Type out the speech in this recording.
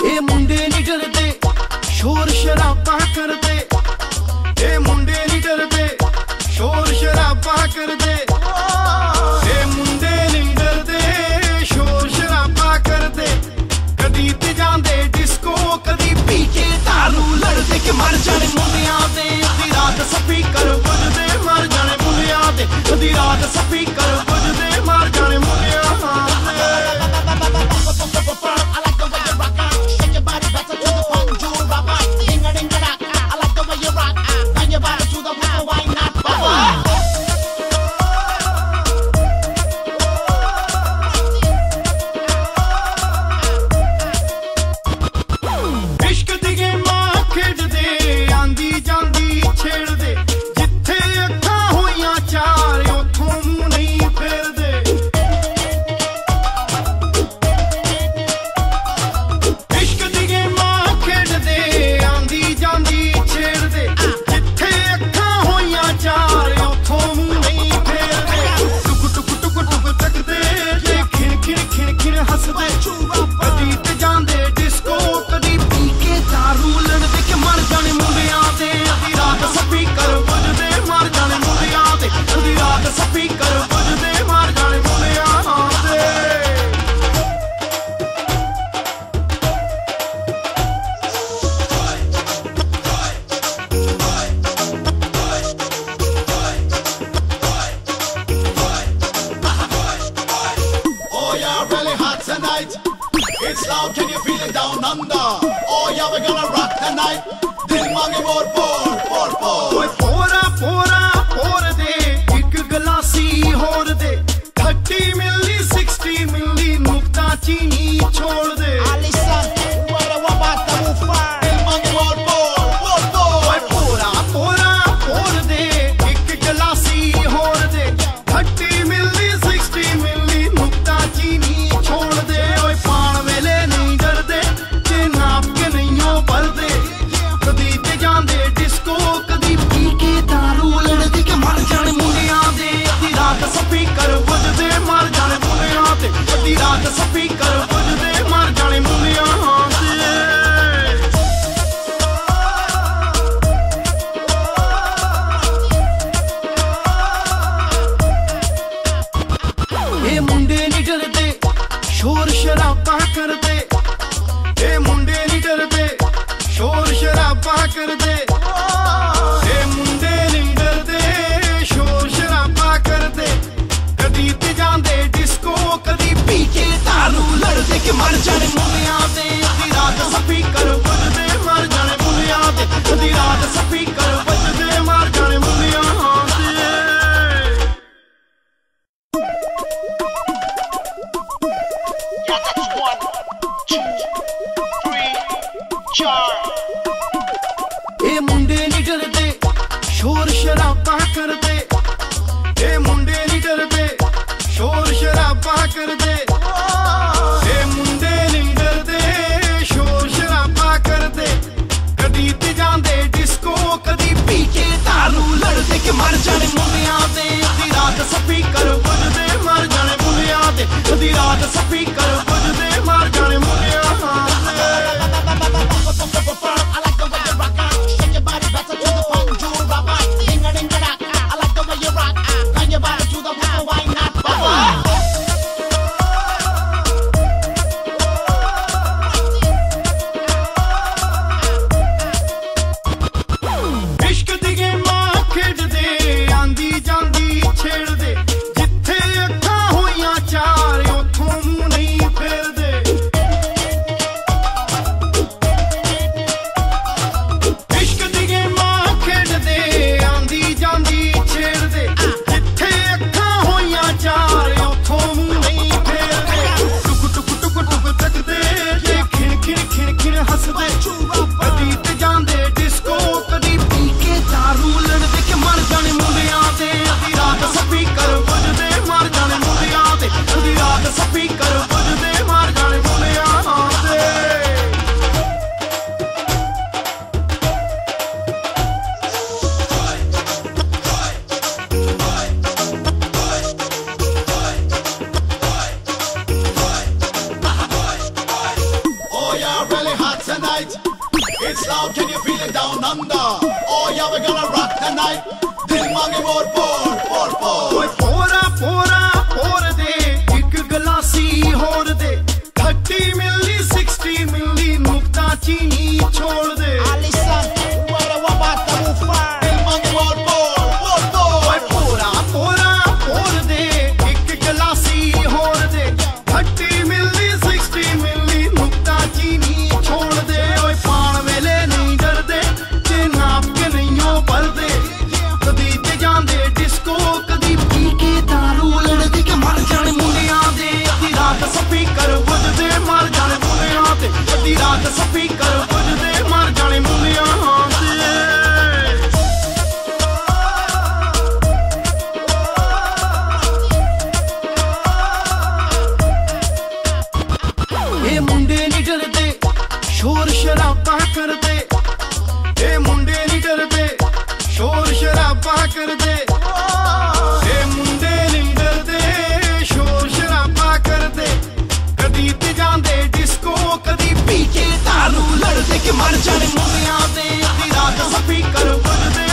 ए मुंडे नहीं डरदे शोर शराबा करदे, ए मुंडे नहीं डरदे शोर शराबा करदे, ए मुंडे नहीं डरदे शोर शराबा करदे। कदी ते जांदे डिस्को कदी पी के दारू लड़दे कि मर जाने मुंडियां दे। अधी रात स्पीकर बजदे मर जाने मुंडियां दे, अधी रात स्पीकर बजदे मर जाने मुंडियां दे। It's loud, can you feel it down under? Oh yeah, we're gonna rock the night. Dil mange more, pour. ओए पोरा पोरा पोर दे एक गलासी होर दे, 30 मिली 60 मिली नुक्ता चीनी छोड़ दे। Dil mange more, pour. ओए पोरा पोरा पोर दे एक गलासी होर दे, 30 मिली 60 मिली नुक्ता चीनी छोड़ दे। ओए पान वेले नहीं डरदे ते नाप के नहीं हो भरदे, कदी ते जांदे डिस्को कदी पी के दारू लड़दे कि मर जाने मुंडियां दे। अधी रात स्पीकर बजदे मर जाने मुंडियां दे, अधी रात स्पीकर बजदे मर जाने मुंडियां दे। ए मुंडे नहीं डरदे शोर शराबा करदे, ए मुंडे नहीं डरदे शोर शराबा करदे, ए मुंडे नहीं डरदे शोर शराबा करदे। कदी ते जांदे डिस्को कदी पी के दारू लड़दे कि मर जाने मुंडियां दे। अधी रात स्पीकर बजदे मर जाने मुंडियां दे, अधी रात स्पीकर बजदे मर जाने मुंडियां दे। ए मुंडे नहीं डरदे शोर शराबा करदे, ए मुंडे नहीं डरदे शोर शराबा करदे, ए मुंडे नहीं डरदे शोर शराबा करदे। कदी ते जांदे डिस्को कदी पी के दारू लड़दे कि मर जाने मुंडियां दे। अधी रात स्पीकर बजदे मर जाने मुंडियां दे, अधी रात स्पीकर बजदे मर जाने मुंडियां दे। इश्क दी गेमां खेडदे आंदी Oh yeah, we're gonna rock the night. Dil mange more pour. ਓਏ ਪੋਰਾ ਪੋਰਾ ਹੋਰ ਦੇ ਇੱਕ ਗਲਾਸੀ ਹੋਰ ਦੇ 30 ਮਿਲੀ 60 ਮਿਲੀ ਮੁਕਤਾ ਚੀਨੀ ਛੋੜ ਦੇ Dil mange more pour. ਓਏ ਪੋਰਾ ਪੋਰਾ ਹੋਰ ਦੇ ਇੱਕ ਗਲਾਸੀ ਹੋਰ ਦੇ 30 ਮਿਲੀ 60 ਮਿਲੀ ਮੁਕਤਾ ਚੀਨੀ ਛੋੜ ਦੇ ਓਏ ਪਾਣ ਵੇਲੇ ਨਹੀਂ ਡਰਦੇ ਤੇ ਨਾਪ ਕੇ ਨਹੀਂ ਉਹ ਭਰਦੇ ਕਦੀ ਤੇ ਜਾਂਦੇ ਡਿਸਕੋ ਕਦੀ ਪੀ ਕੇ ਦਾਰੂ ਲੜਦੇ ਕਿ ਮਰ ਜਾਣੇ ਮੁੰਡਿਆਂ ਦੇ ਅੱਧੀ ਰਾਤ ਸਪੀਕਰ ਵੱਜਦੇ ਮਰ ਜਾਣੇ ਮੁੰਡਿਆਂ ਤੇ ਅੱਧੀ ਰਾਤ ਸਪੀਕਰ ਵੱਜਦੇ ਮਰ ਜਾਣੇ ਮੁੰਡਿਆਂ ਦੇ ਇਹ ਮੁੰਡੇ ਨਹੀਂ ਡਰਦੇ ਸ਼ੋਰ ਸ਼ਰਾਬਾਂ ਕਰਦੇ ਇਹ ਮੁੰਡੇ ਨਹੀਂ ਡਰਦੇ ਸ਼ੋਰ ਸ਼ਰਾਬਾਂ ਕਰਦੇ ਇਹ ਮੁੰਡੇ ਨਹੀਂ ਡਰਦੇ ਸ਼ੋਰ ਸ਼ਰਾਬਾਂ ਕਰਦੇ ਕਦੀ ਤੇ ਜਾਂਦੇ ਡਿਸਕੋ ਕਦੀ ਪੀ ਕੇ ਦਾਰੂ ਲੜਦੇ ਕਿ ਮਰ ਜਾਣੇ ਮੁੰਡਿਆਂ ਦੇ ਅੱਧੀ ਰਾਤ ਸਪੀਕਰ ਵੱਜਦੇ